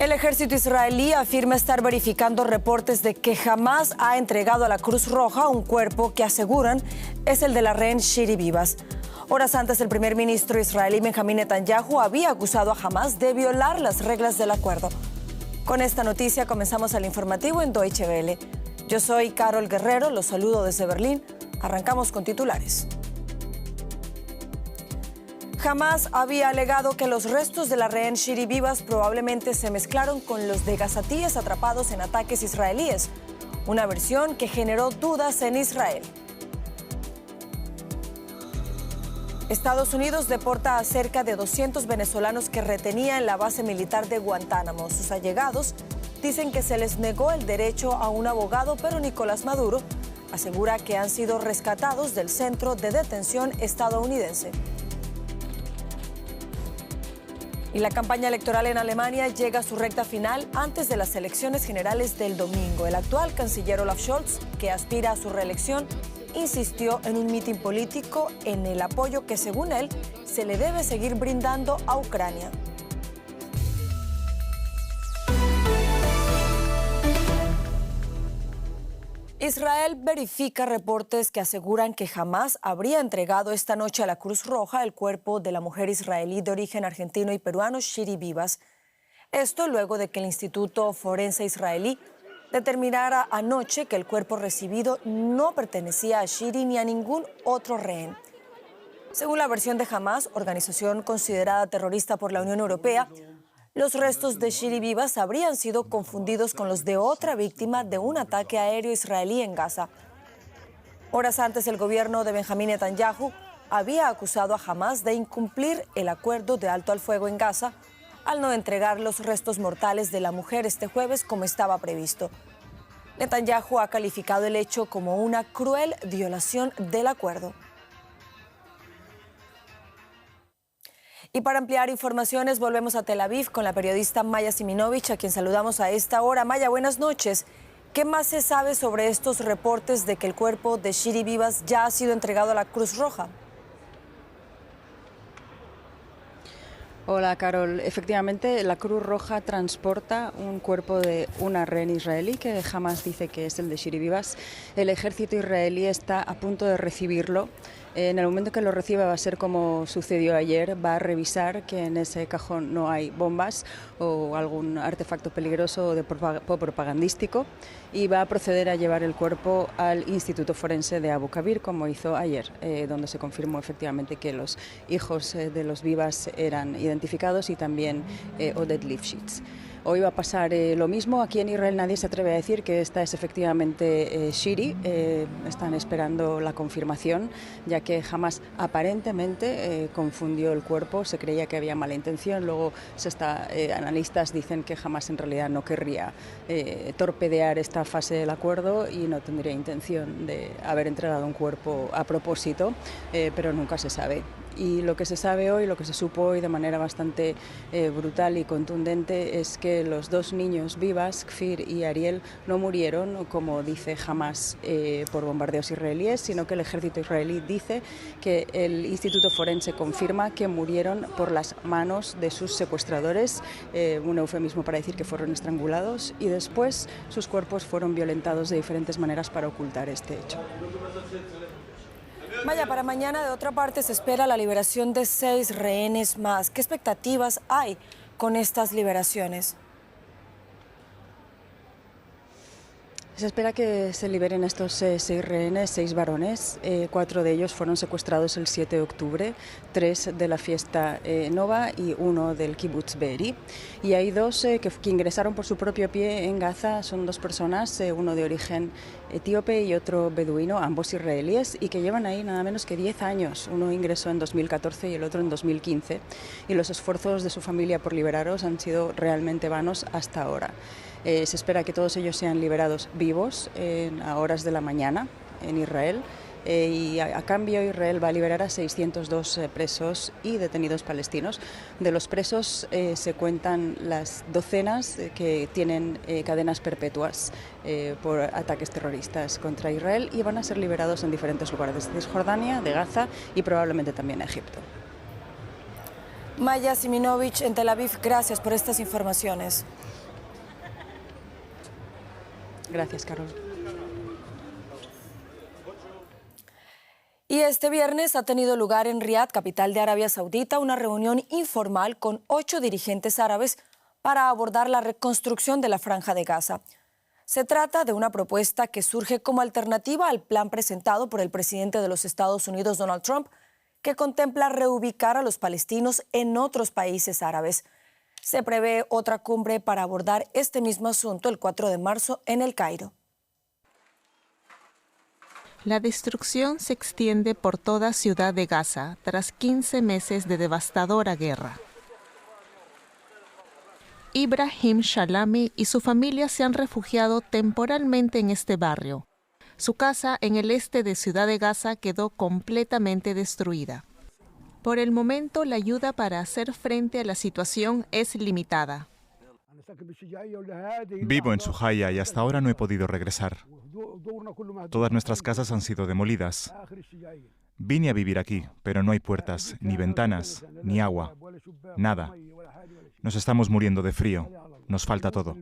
El ejército israelí afirma estar verificando reportes de que Hamás ha entregado a la Cruz Roja un cuerpo que aseguran es el de la rehén Shiri Vivas. Horas antes, el primer ministro israelí Benjamín Netanyahu había acusado a Hamás de violar las reglas del acuerdo. Con esta noticia comenzamos el informativo en Deutsche Welle. Yo soy Carol Guerrero, los saludo desde Berlín. Arrancamos con titulares. Hamás había alegado que los restos de la rehén Shiri Vivas probablemente se mezclaron con los de gazatíes atrapados en ataques israelíes, una versión que generó dudas en Israel. Estados Unidos deporta a cerca de 200 venezolanos que retenía en la base militar de Guantánamo. Sus allegados dicen que se les negó el derecho a un abogado, pero Nicolás Maduro asegura que han sido rescatados del centro de detención estadounidense. Y la campaña electoral en Alemania llega a su recta final antes de las elecciones generales del domingo. El actual canciller Olaf Scholz, que aspira a su reelección, insistió en un mitin político en el apoyo que, según él, se le debe seguir brindando a Ucrania. Israel verifica reportes que aseguran que Hamás habría entregado esta noche a la Cruz Roja el cuerpo de la mujer israelí de origen argentino y peruano Shiri Vivas. Esto luego de que el Instituto Forense israelí determinara anoche que el cuerpo recibido no pertenecía a Shiri ni a ningún otro rehén. Según la versión de Hamás, organización considerada terrorista por la Unión Europea, los restos de Shiri Vivas habrían sido confundidos con los de otra víctima de un ataque aéreo israelí en Gaza. Horas antes, el gobierno de Benjamín Netanyahu había acusado a Hamás de incumplir el acuerdo de alto al fuego en Gaza al no entregar los restos mortales de la mujer este jueves como estaba previsto. Netanyahu ha calificado el hecho como una cruel violación del acuerdo. Y para ampliar informaciones, volvemos a Tel Aviv con la periodista Maya Siminovich, a quien saludamos a esta hora. Maya, buenas noches. ¿Qué más se sabe sobre estos reportes de que el cuerpo de Shiri Vivas ya ha sido entregado a la Cruz Roja? Hola, Carol. Efectivamente, la Cruz Roja transporta un cuerpo de una rehén israelí que Hamás dice que es el de Shiri Vivas. El ejército israelí está a punto de recibirlo. En el momento que lo reciba va a ser como sucedió ayer, va a revisar que en ese cajón no hay bombas o algún artefacto peligroso o propagandístico y va a proceder a llevar el cuerpo al Instituto Forense de Abu Kabir, como hizo ayer, donde se confirmó efectivamente que los hijos de los Vivas eran identificados y también Oded Lifshitz. Hoy va a pasar lo mismo. Aquí en Israel nadie se atreve a decir que esta es efectivamente Shiri. Están esperando la confirmación, ya que Hamás aparentemente confundió el cuerpo. Se creía que había mala intención. Luego analistas dicen que Hamás en realidad no querría torpedear esta fase del acuerdo y no tendría intención de haber entregado un cuerpo a propósito, pero nunca se sabe. Y lo que se sabe hoy, lo que se supo hoy de manera bastante brutal y contundente es que los dos niños Vivas, Kfir y Ariel, no murieron, como dice Hamás, por bombardeos israelíes, sino que el ejército israelí dice que el Instituto Forense confirma que murieron por las manos de sus secuestradores, un eufemismo para decir que fueron estrangulados, y después sus cuerpos fueron violentados de diferentes maneras para ocultar este hecho. Vaya, para mañana, de otra parte, se espera la liberación de 6 rehenes más. ¿Qué expectativas hay con estas liberaciones? Se espera que se liberen estos 6 rehenes, 6 varones. 4 de ellos fueron secuestrados el 7 de octubre, 3 de la fiesta Nova y 1 del kibbutz Be'eri. Y hay 2 que ingresaron por su propio pie en Gaza. Son 2 personas, uno de origen etíope y otro beduino, ambos israelíes, y que llevan ahí nada menos que 10 años. Uno ingresó en 2014 y el otro en 2015. Y los esfuerzos de su familia por liberarlos han sido realmente vanos hasta ahora. Se espera que todos ellos sean liberados vivos a horas de la mañana en Israel. Y a cambio Israel va a liberar a 602 presos y detenidos palestinos. De los presos se cuentan las docenas que tienen cadenas perpetuas por ataques terroristas contra Israel y van a ser liberados en diferentes lugares de Cisjordania, de Gaza y probablemente también a Egipto. Maya Siminovich en Tel Aviv, gracias por estas informaciones. Gracias, Carol. Y este viernes ha tenido lugar en Riad, capital de Arabia Saudita, una reunión informal con 8 dirigentes árabes para abordar la reconstrucción de la Franja de Gaza. Se trata de una propuesta que surge como alternativa al plan presentado por el presidente de los Estados Unidos, Donald Trump, que contempla reubicar a los palestinos en otros países árabes. Se prevé otra cumbre para abordar este mismo asunto el 4 de marzo en El Cairo. La destrucción se extiende por toda Ciudad de Gaza tras 15 meses de devastadora guerra. Ibrahim Shalami y su familia se han refugiado temporalmente en este barrio. Su casa en el este de Ciudad de Gaza quedó completamente destruida. Por el momento, la ayuda para hacer frente a la situación es limitada. Vivo en Sujaya y hasta ahora no he podido regresar. Todas nuestras casas han sido demolidas. Vine a vivir aquí, pero no hay puertas, ni ventanas, ni agua, nada. Nos estamos muriendo de frío. Nos falta todo.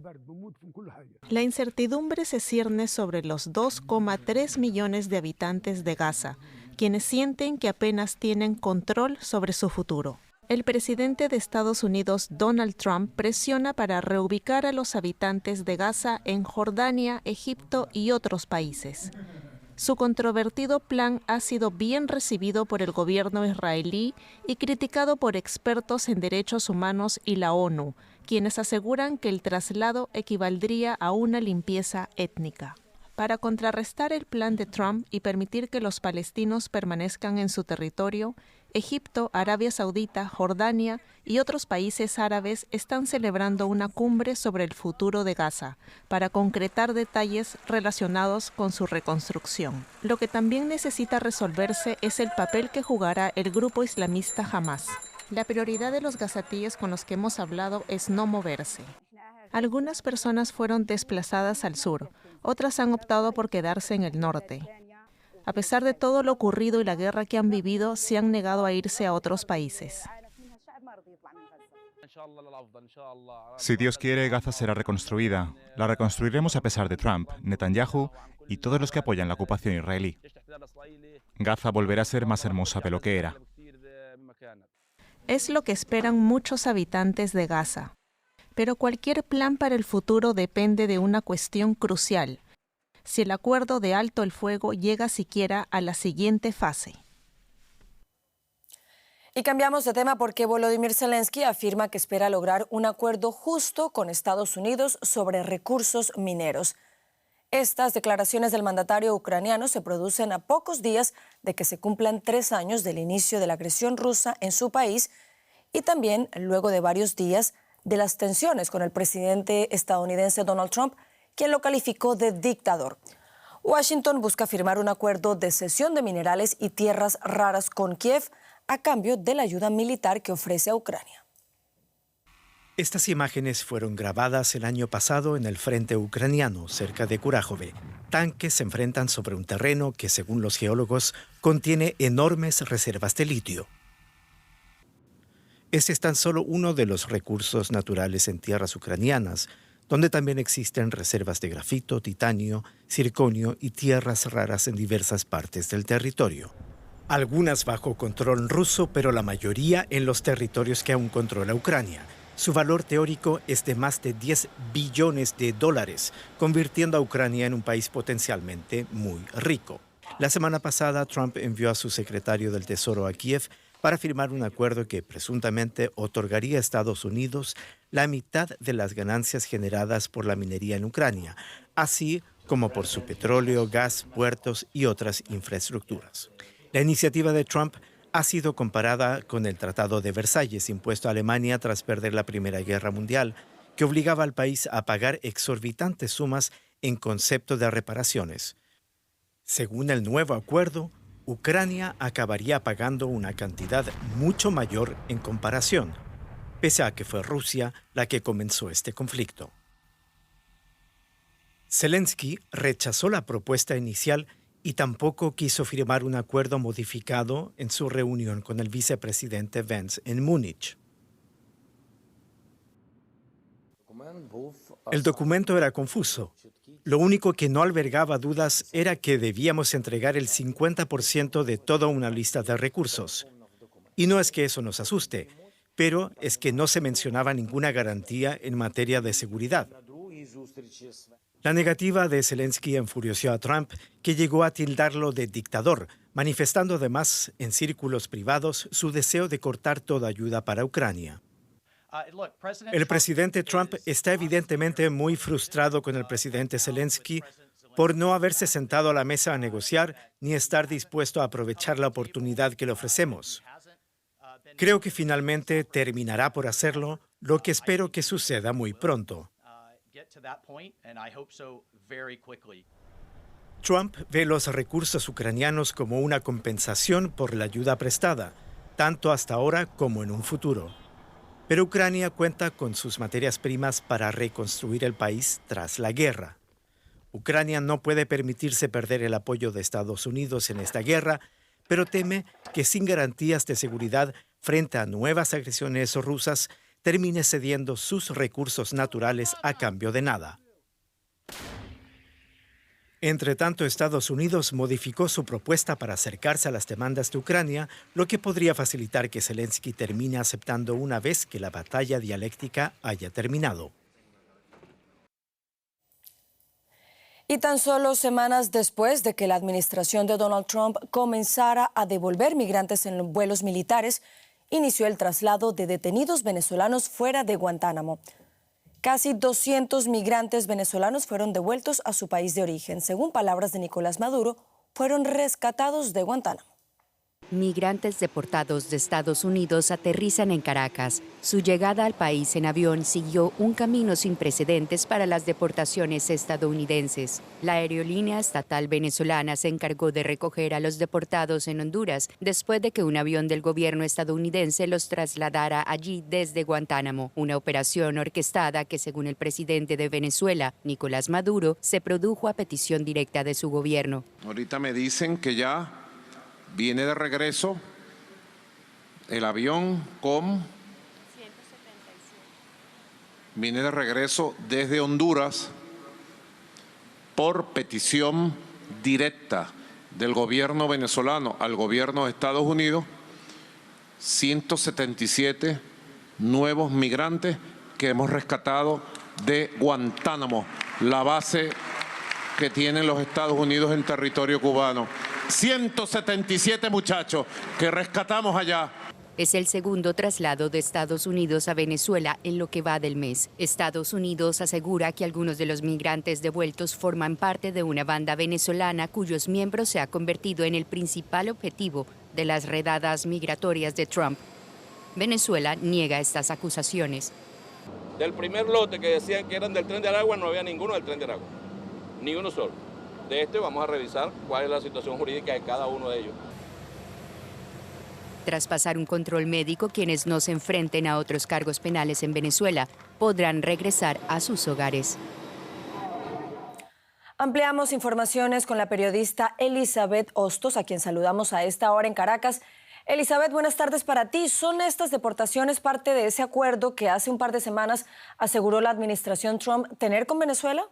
La incertidumbre se cierne sobre los 2,3 millones de habitantes de Gaza, quienes sienten que apenas tienen control sobre su futuro. El presidente de Estados Unidos, Donald Trump, presiona para reubicar a los habitantes de Gaza en Jordania, Egipto y otros países. Su controvertido plan ha sido bien recibido por el gobierno israelí y criticado por expertos en derechos humanos y la ONU, quienes aseguran que el traslado equivaldría a una limpieza étnica. Para contrarrestar el plan de Trump y permitir que los palestinos permanezcan en su territorio, Egipto, Arabia Saudita, Jordania y otros países árabes están celebrando una cumbre sobre el futuro de Gaza para concretar detalles relacionados con su reconstrucción. Lo que también necesita resolverse es el papel que jugará el grupo islamista Hamás. La prioridad de los gazatíes con los que hemos hablado es no moverse. Algunas personas fueron desplazadas al sur, otras han optado por quedarse en el norte. A pesar de todo lo ocurrido y la guerra que han vivido, se han negado a irse a otros países. Si Dios quiere, Gaza será reconstruida. La reconstruiremos a pesar de Trump, Netanyahu y todos los que apoyan la ocupación israelí. Gaza volverá a ser más hermosa de lo que era. Es lo que esperan muchos habitantes de Gaza. Pero cualquier plan para el futuro depende de una cuestión crucial: si el acuerdo de alto el fuego llega siquiera a la siguiente fase. Y cambiamos de tema porque Volodymyr Zelensky afirma que espera lograr un acuerdo justo con Estados Unidos sobre recursos mineros. Estas declaraciones del mandatario ucraniano se producen a pocos días de que se cumplan 3 años del inicio de la agresión rusa en su país y también luego de varios días de las tensiones con el presidente estadounidense Donald Trump, quien lo calificó de dictador. Washington busca firmar un acuerdo de cesión de minerales y tierras raras con Kiev a cambio de la ayuda militar que ofrece a Ucrania. Estas imágenes fueron grabadas el año pasado en el frente ucraniano, cerca de Kurakhove. Tanques se enfrentan sobre un terreno que, según los geólogos, contiene enormes reservas de litio. Este es tan solo uno de los recursos naturales en tierras ucranianas, donde también existen reservas de grafito, titanio, circonio y tierras raras en diversas partes del territorio. Algunas bajo control ruso, pero la mayoría en los territorios que aún controla Ucrania. Su valor teórico es de más de $10 billones, convirtiendo a Ucrania en un país potencialmente muy rico. La semana pasada, Trump envió a su secretario del Tesoro a Kiev para firmar un acuerdo que presuntamente otorgaría a Estados Unidos la mitad de las ganancias generadas por la minería en Ucrania, así como por su petróleo, gas, puertos y otras infraestructuras. La iniciativa de Trump ha sido comparada con el Tratado de Versalles, impuesto a Alemania tras perder la Primera Guerra Mundial, que obligaba al país a pagar exorbitantes sumas en concepto de reparaciones. Según el nuevo acuerdo, Ucrania acabaría pagando una cantidad mucho mayor en comparación, pese a que fue Rusia la que comenzó este conflicto. Zelensky rechazó la propuesta inicial y tampoco quiso firmar un acuerdo modificado en su reunión con el vicepresidente Vance en Múnich. El documento era confuso. Lo único que no albergaba dudas era que debíamos entregar el 50% de toda una lista de recursos. Y no es que eso nos asuste, pero es que no se mencionaba ninguna garantía en materia de seguridad. La negativa de Zelensky enfureció a Trump, que llegó a tildarlo de dictador, manifestando además en círculos privados su deseo de cortar toda ayuda para Ucrania. El presidente Trump está evidentemente muy frustrado con el presidente Zelensky por no haberse sentado a la mesa a negociar ni estar dispuesto a aprovechar la oportunidad que le ofrecemos. Creo que finalmente terminará por hacerlo, lo que espero que suceda muy pronto. Trump ve los recursos ucranianos como una compensación por la ayuda prestada, tanto hasta ahora como en un futuro. Pero Ucrania cuenta con sus materias primas para reconstruir el país tras la guerra. Ucrania no puede permitirse perder el apoyo de Estados Unidos en esta guerra, pero teme que sin garantías de seguridad frente a nuevas agresiones rusas, termine cediendo sus recursos naturales a cambio de nada. Entre tanto, Estados Unidos modificó su propuesta para acercarse a las demandas de Ucrania, lo que podría facilitar que Zelensky termine aceptando una vez que la batalla dialéctica haya terminado. Y tan solo semanas después de que la administración de Donald Trump comenzara a devolver migrantes en vuelos militares, inició el traslado de detenidos venezolanos fuera de Guantánamo. Casi 200 migrantes venezolanos fueron devueltos a su país de origen. Según palabras de Nicolás Maduro, fueron rescatados de Guantánamo. Migrantes deportados de Estados Unidos aterrizan en Caracas. Su llegada al país en avión siguió un camino sin precedentes para las deportaciones estadounidenses. La aerolínea estatal venezolana se encargó de recoger a los deportados en Honduras después de que un avión del gobierno estadounidense los trasladara allí desde Guantánamo. Una operación orquestada que, según el presidente de Venezuela, Nicolás Maduro, se produjo a petición directa de su gobierno. Ahorita me dicen que ya viene de regreso el avión con 177. Viene de regreso desde Honduras por petición directa del gobierno venezolano al gobierno de Estados Unidos, 177 nuevos migrantes que hemos rescatado de Guantánamo, la base que tienen los Estados Unidos en territorio cubano. 177 muchachos que rescatamos allá. Es el segundo traslado de Estados Unidos a Venezuela en lo que va del mes. Estados Unidos asegura que algunos de los migrantes devueltos forman parte de una banda venezolana cuyos miembros se ha convertido en el principal objetivo de las redadas migratorias de Trump. Venezuela niega estas acusaciones. Del primer lote que decían que eran del Tren de Aragua, no había ninguno del Tren de Aragua, ni uno solo. De este vamos a revisar cuál es la situación jurídica de cada uno de ellos. Tras pasar un control médico, quienes no se enfrenten a otros cargos penales en Venezuela podrán regresar a sus hogares. Ampliamos informaciones con la periodista Elizabeth Hostos, a quien saludamos a esta hora en Caracas. Elizabeth, buenas tardes para ti. ¿Son estas deportaciones parte de ese acuerdo que hace un par de semanas aseguró la administración Trump tener con Venezuela?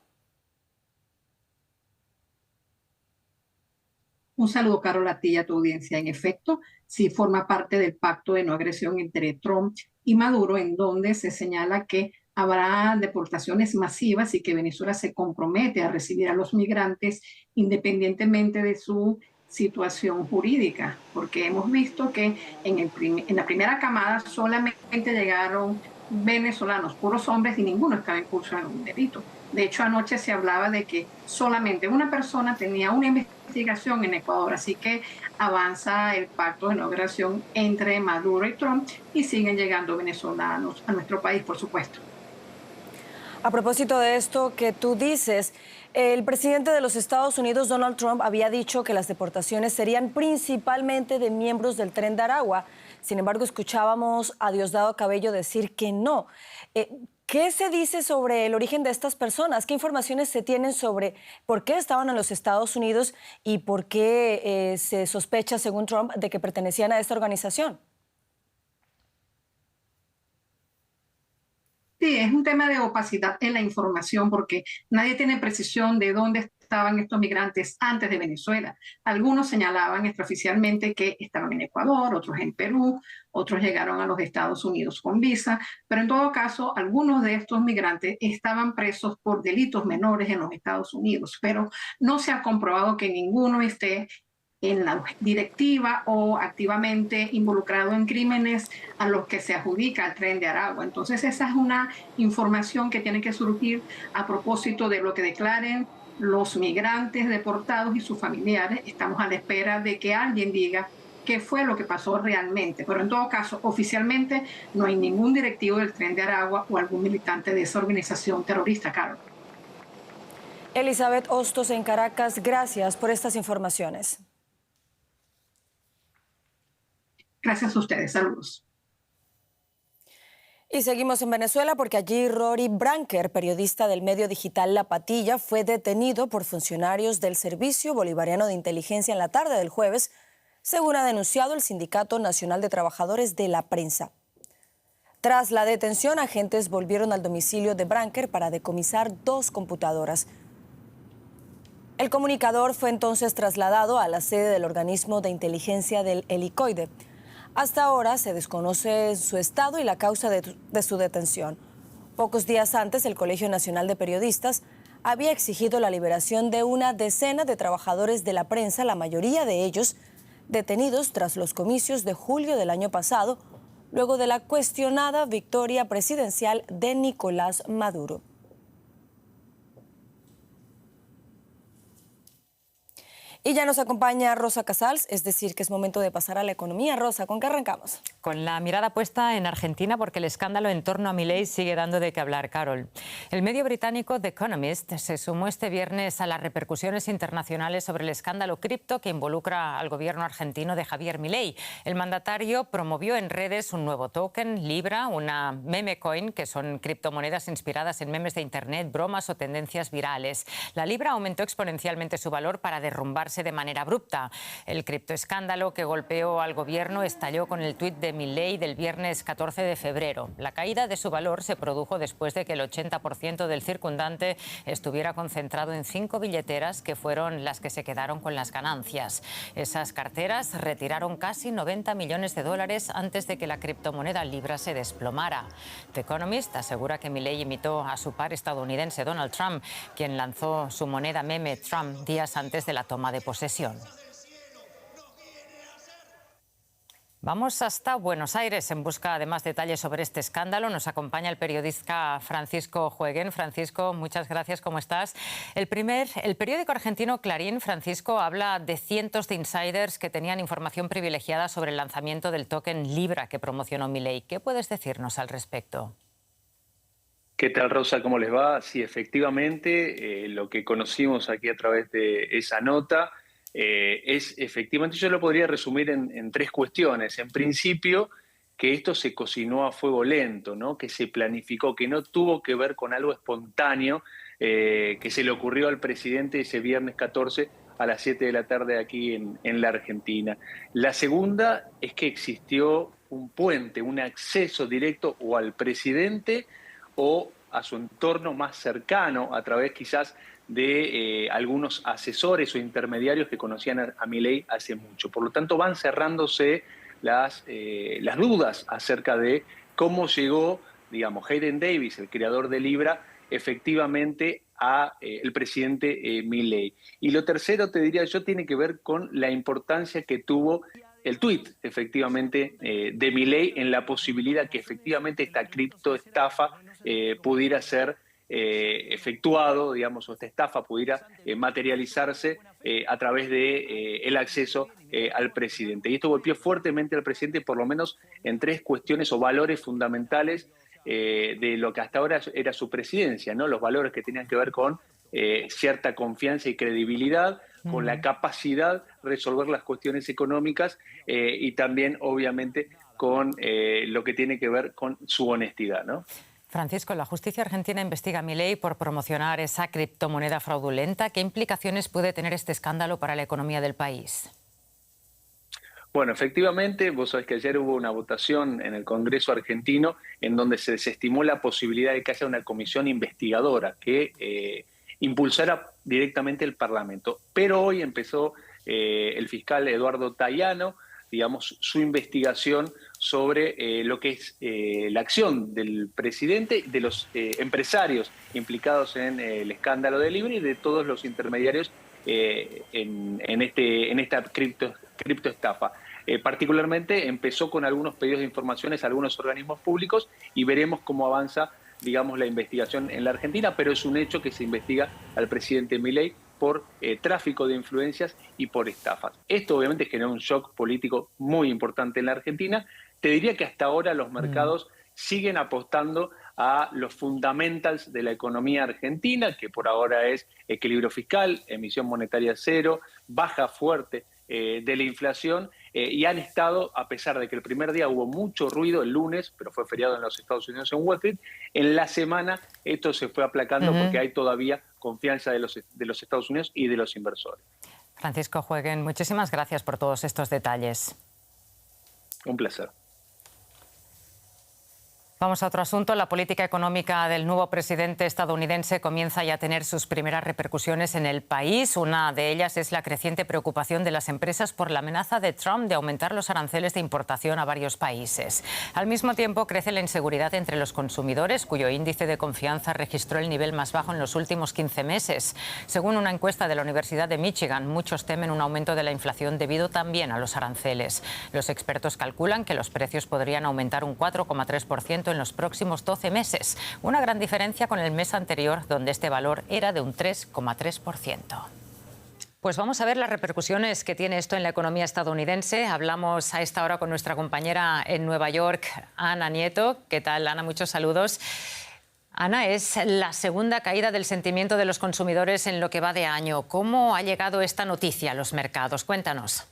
Un saludo, Carol, a ti y a tu audiencia. En efecto, sí forma parte del pacto de no agresión entre Trump y Maduro, en donde se señala que habrá deportaciones masivas y que Venezuela se compromete a recibir a los migrantes independientemente de su situación jurídica, porque hemos visto que en la primera camada solamente llegaron venezolanos, puros hombres, y ninguno estaba en curso de un delito. De hecho, anoche se hablaba de que solamente una persona tenía una investigación en Ecuador, así que avanza el pacto de no agresión entre Maduro y Trump y siguen llegando venezolanos a nuestro país, por supuesto. A propósito de esto que tú dices, el presidente de los Estados Unidos, Donald Trump, había dicho que las deportaciones serían principalmente de miembros del Tren de Aragua. Sin embargo, escuchábamos a Diosdado Cabello decir que no. ¿Qué se dice sobre el origen de estas personas? ¿Qué informaciones se tienen sobre por qué estaban en los Estados Unidos y por qué se sospecha, según Trump, de que pertenecían a esta organización? Sí, es un tema de opacidad en la información porque nadie tiene precisión de dónde estaban estos migrantes antes de Venezuela. Algunos señalaban extraoficialmente que estaban en Ecuador, otros en Perú, otros llegaron a los Estados Unidos con visa, pero en todo caso, algunos de estos migrantes estaban presos por delitos menores en los Estados Unidos, pero no se ha comprobado que ninguno esté en la directiva o activamente involucrado en crímenes a los que se adjudica el Tren de Aragua. Entonces esa es una información que tiene que surgir a propósito de lo que declaren los migrantes deportados y sus familiares. Estamos a la espera de que alguien diga qué fue lo que pasó realmente, pero en todo caso, oficialmente no hay ningún directivo del Tren de Aragua o algún militante de esa organización terrorista, Carol. Elizabeth Hostos en Caracas, gracias por estas informaciones. Gracias a ustedes, saludos. Y seguimos en Venezuela porque allí Rory Branker, periodista del medio digital La Patilla, fue detenido por funcionarios del Servicio Bolivariano de Inteligencia en la tarde del jueves, según ha denunciado el Sindicato Nacional de Trabajadores de la Prensa. Tras la detención, agentes volvieron al domicilio de Branker para decomisar 2 computadoras. El comunicador fue entonces trasladado a la sede del organismo de inteligencia del Helicoide. Hasta ahora se desconoce su estado y la causa de su detención. Pocos días antes, el Colegio Nacional de Periodistas había exigido la liberación de una decena de trabajadores de la prensa, la mayoría de ellos detenidos tras los comicios de julio del año pasado, luego de la cuestionada victoria presidencial de Nicolás Maduro. Y ya nos acompaña Rosa Casals, es decir, que es momento de pasar a la economía. Rosa, ¿con qué arrancamos? Con la mirada puesta en Argentina, porque el escándalo en torno a Milei sigue dando de qué hablar, Carol. El medio británico The Economist se sumó este viernes a las repercusiones internacionales sobre el escándalo cripto que involucra al gobierno argentino de Javier Milei. El mandatario promovió en redes un nuevo token, Libra, una meme coin, que son criptomonedas inspiradas en memes de internet, bromas o tendencias virales. La Libra aumentó exponencialmente su valor para derrumbarse de manera abrupta. El criptoescándalo que golpeó al gobierno estalló con el tuit de Milei del viernes 14 de febrero. La caída de su valor se produjo después de que el 80% del circundante estuviera concentrado en 5 billeteras que fueron las que se quedaron con las ganancias. Esas carteras retiraron casi 90 millones de dólares antes de que la criptomoneda Libra se desplomara. The Economist asegura que Milei imitó a su par estadounidense Donald Trump, quien lanzó su moneda meme Trump días antes de la toma de posesión. Vamos hasta Buenos Aires en busca de más detalles sobre este escándalo. Nos acompaña el periodista Francisco Jueguen. Francisco, muchas gracias. ¿Cómo estás? El periódico argentino Clarín, Francisco, habla de cientos de insiders que tenían información privilegiada sobre el lanzamiento del token Libra que promocionó Milei. ¿Qué puedes decirnos al respecto? ¿Qué tal, Rosa? ¿Cómo les va? Sí, efectivamente, lo que conocimos aquí a través de esa nota es efectivamente, yo lo podría resumir en 3 cuestiones. En principio, que esto se cocinó a fuego lento, ¿no? Que se planificó, que no tuvo que ver con algo espontáneo que se le ocurrió al presidente ese viernes 14 a las 7 de la tarde aquí en la Argentina. La segunda es que existió un puente, un acceso directo o al presidente o a su entorno más cercano a través quizás de algunos asesores o intermediarios que conocían a Milei hace mucho. Por lo tanto, van cerrándose las dudas acerca de cómo llegó, digamos, Hayden Davis, el creador de Libra, efectivamente a el presidente Milei. Y lo tercero, te diría yo, tiene que ver con la importancia que tuvo el tuit, efectivamente, de Milei en la posibilidad que efectivamente esta criptoestafa pudiera ser efectuado, digamos, o esta estafa pudiera materializarse a través de el acceso al presidente. Y esto golpeó fuertemente al presidente, por lo menos en 3 cuestiones o valores fundamentales de lo que hasta ahora era su presidencia, ¿no? Los valores que tenían que ver con cierta confianza y credibilidad, con la capacidad de resolver las cuestiones económicas y también, obviamente, con lo que tiene que ver con su honestidad, ¿no? Francisco, la justicia argentina investiga a Milei por promocionar esa criptomoneda fraudulenta. ¿Qué implicaciones puede tener este escándalo para la economía del país? Bueno, efectivamente, vos sabés que ayer hubo una votación en el Congreso argentino en donde se desestimó la posibilidad de que haya una comisión investigadora que impulsara directamente el Parlamento. Pero hoy empezó el fiscal Eduardo Tayano, digamos, su investigación sobre lo que es la acción del presidente, de los empresarios implicados en el escándalo de Libra y de todos los intermediarios en esta criptoestafa. Particularmente empezó con algunos pedidos de informaciones a algunos organismos públicos y veremos cómo avanza, digamos, la investigación en la Argentina, pero es un hecho que se investiga al presidente Milei por tráfico de influencias y por estafas. Esto obviamente generó un shock político muy importante en la Argentina. Te diría que hasta ahora los mercados siguen apostando a los fundamentals de la economía argentina, que por ahora es equilibrio fiscal, emisión monetaria cero, baja fuerte de la inflación, y han estado, a pesar de que el primer día hubo mucho ruido el lunes, pero fue feriado en los Estados Unidos en Wall Street, en la semana esto se fue aplacando porque hay todavía confianza de los Estados Unidos y de los inversores. Francisco Jueguen, muchísimas gracias por todos estos detalles. Un placer. Vamos a otro asunto. La política económica del nuevo presidente estadounidense comienza ya a tener sus primeras repercusiones en el país. Una de ellas es la creciente preocupación de las empresas por la amenaza de Trump de aumentar los aranceles de importación a varios países. Al mismo tiempo, crece la inseguridad entre los consumidores, cuyo índice de confianza registró el nivel más bajo en los últimos 15 meses. Según una encuesta de la Universidad de Michigan, muchos temen un aumento de la inflación debido también a los aranceles. Los expertos calculan que los precios podrían aumentar un 4,3% en los próximos 12 meses, una gran diferencia con el mes anterior, donde este valor era de un 3,3%. Pues vamos a ver las repercusiones que tiene esto en la economía estadounidense. Hablamos a esta hora con nuestra compañera en Nueva York, Ana Nieto. ¿Qué tal, Ana? Muchos saludos. Ana, es la segunda caída del sentimiento de los consumidores en lo que va de año. ¿Cómo ha llegado esta noticia a los mercados? Cuéntanos.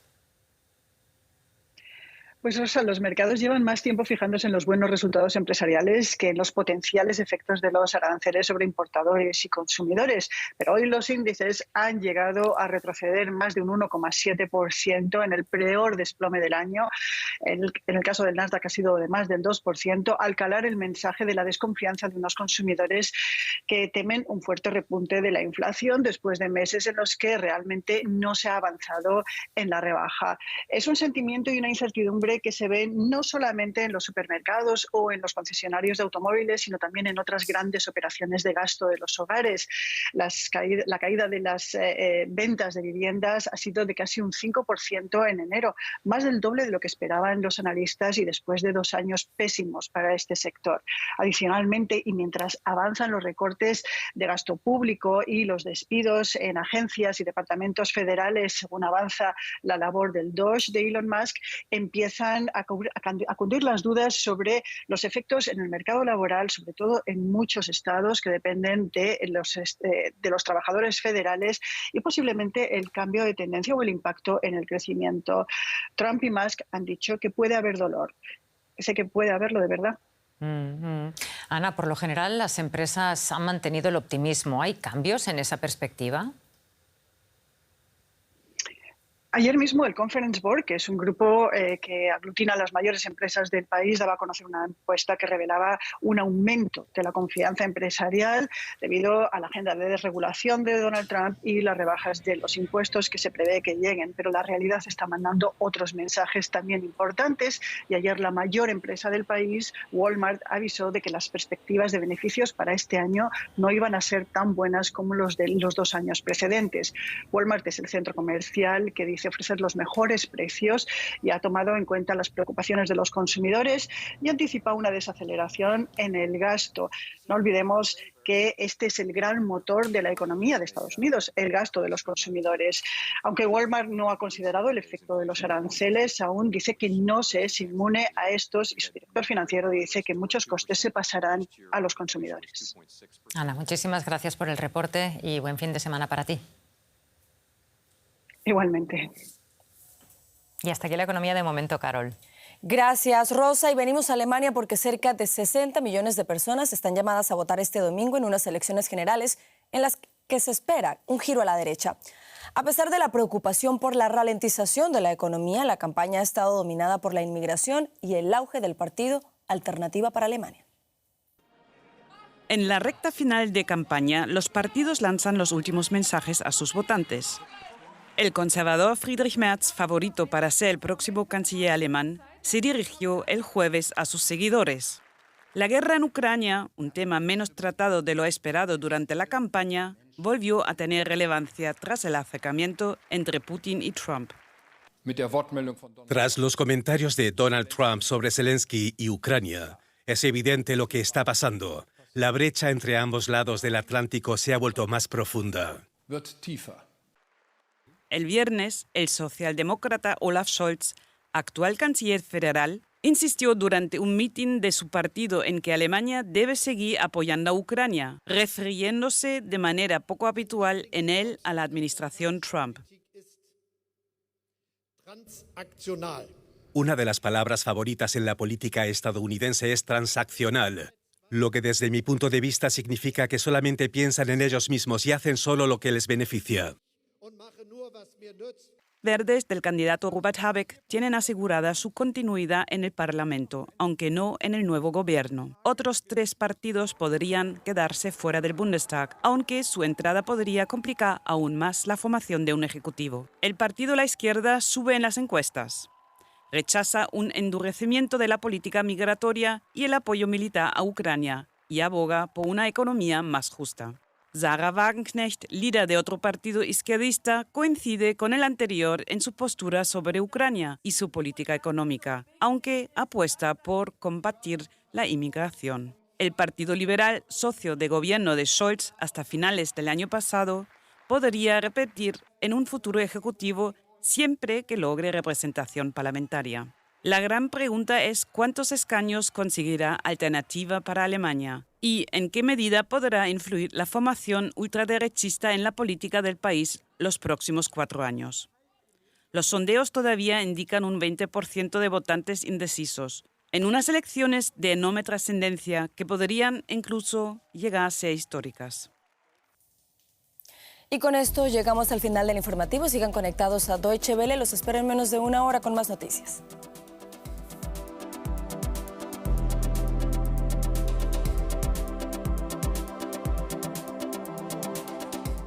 Pues Rosa, los mercados llevan más tiempo fijándose en los buenos resultados empresariales que en los potenciales efectos de los aranceles sobre importadores y consumidores. Pero hoy los índices han llegado a retroceder más de un 1,7% en el peor desplome del año. En el caso del Nasdaq ha sido de más del 2%, al calar el mensaje de la desconfianza de unos consumidores que temen un fuerte repunte de la inflación después de meses en los que realmente no se ha avanzado en la rebaja. Es un sentimiento y una incertidumbre que se ven no solamente en los supermercados o en los concesionarios de automóviles, sino también en otras grandes operaciones de gasto de los hogares. La caída de las ventas de viviendas ha sido de casi un 5% en enero, más del doble de lo que esperaban los analistas y después de 2 años pésimos para este sector. Adicionalmente, y mientras avanzan los recortes de gasto público y los despidos en agencias y departamentos federales, según avanza la labor del DOGE de Elon Musk, empiezan a cundir las dudas sobre los efectos en el mercado laboral, sobre todo en muchos estados que dependen de los trabajadores federales, y posiblemente el cambio de tendencia o el impacto en el crecimiento. Trump y Musk han dicho que puede haber dolor. Sé que puede haberlo de verdad. Ana, por lo general las empresas han mantenido el optimismo. ¿Hay cambios en esa perspectiva? Ayer mismo el Conference Board, que es un grupo que aglutina a las mayores empresas del país, daba a conocer una encuesta que revelaba un aumento de la confianza empresarial debido a la agenda de desregulación de Donald Trump y las rebajas de los impuestos que se prevé que lleguen. Pero la realidad está mandando otros mensajes también importantes, y ayer la mayor empresa del país, Walmart, avisó de que las perspectivas de beneficios para este año no iban a ser tan buenas como los de los 2 años precedentes. Walmart es el centro comercial que dice ofrecer los mejores precios y ha tomado en cuenta las preocupaciones de los consumidores y anticipa una desaceleración en el gasto. No olvidemos que este es el gran motor de la economía de Estados Unidos, el gasto de los consumidores. Aunque Walmart no ha considerado el efecto de los aranceles, aún dice que no se es inmune a estos, y su director financiero dice que muchos costes se pasarán a los consumidores. Ana, muchísimas gracias por el reporte y buen fin de semana para ti. Igualmente. Y hasta aquí la economía de momento, Carol. Gracias, Rosa. Y venimos a Alemania porque cerca de 60 millones de personas están llamadas a votar este domingo en unas elecciones generales en las que se espera un giro a la derecha. A pesar de la preocupación por la ralentización de la economía, la campaña ha estado dominada por la inmigración y el auge del partido Alternativa para Alemania. En la recta final de campaña, los partidos lanzan los últimos mensajes a sus votantes. El conservador Friedrich Merz, favorito para ser el próximo canciller alemán, se dirigió el jueves a sus seguidores. La guerra en Ucrania, un tema menos tratado de lo esperado durante la campaña, volvió a tener relevancia tras el acercamiento entre Putin y Trump. Tras los comentarios de Donald Trump sobre Zelensky y Ucrania, es evidente lo que está pasando. La brecha entre ambos lados del Atlántico se ha vuelto más profunda. El viernes, el socialdemócrata Olaf Scholz, actual canciller federal, insistió durante un mitin de su partido en que Alemania debe seguir apoyando a Ucrania, refiriéndose de manera poco habitual en él a la administración Trump. Una de las palabras favoritas en la política estadounidense es transaccional, lo que desde mi punto de vista significa que solamente piensan en ellos mismos y hacen solo lo que les beneficia. Verdes del candidato Robert Habeck tienen asegurada su continuidad en el Parlamento, aunque no en el nuevo gobierno. Otros 3 partidos podrían quedarse fuera del Bundestag, aunque su entrada podría complicar aún más la formación de un ejecutivo. El partido La Izquierda sube en las encuestas. Rechaza un endurecimiento de la política migratoria y el apoyo militar a Ucrania y aboga por una economía más justa. Sarah Wagenknecht, líder de otro partido izquierdista, coincide con el anterior en su postura sobre Ucrania y su política económica, aunque apuesta por combatir la inmigración. El Partido Liberal, socio de gobierno de Scholz hasta finales del año pasado, podría repetir en un futuro ejecutivo siempre que logre representación parlamentaria. La gran pregunta es cuántos escaños conseguirá Alternativa para Alemania y en qué medida podrá influir la formación ultraderechista en la política del país los próximos 4 años. Los sondeos todavía indican un 20% de votantes indecisos, en unas elecciones de enorme trascendencia que podrían incluso llegar a ser históricas. Y con esto llegamos al final del informativo. Sigan conectados a Deutsche Welle. Los espero en menos de 1 hora con más noticias.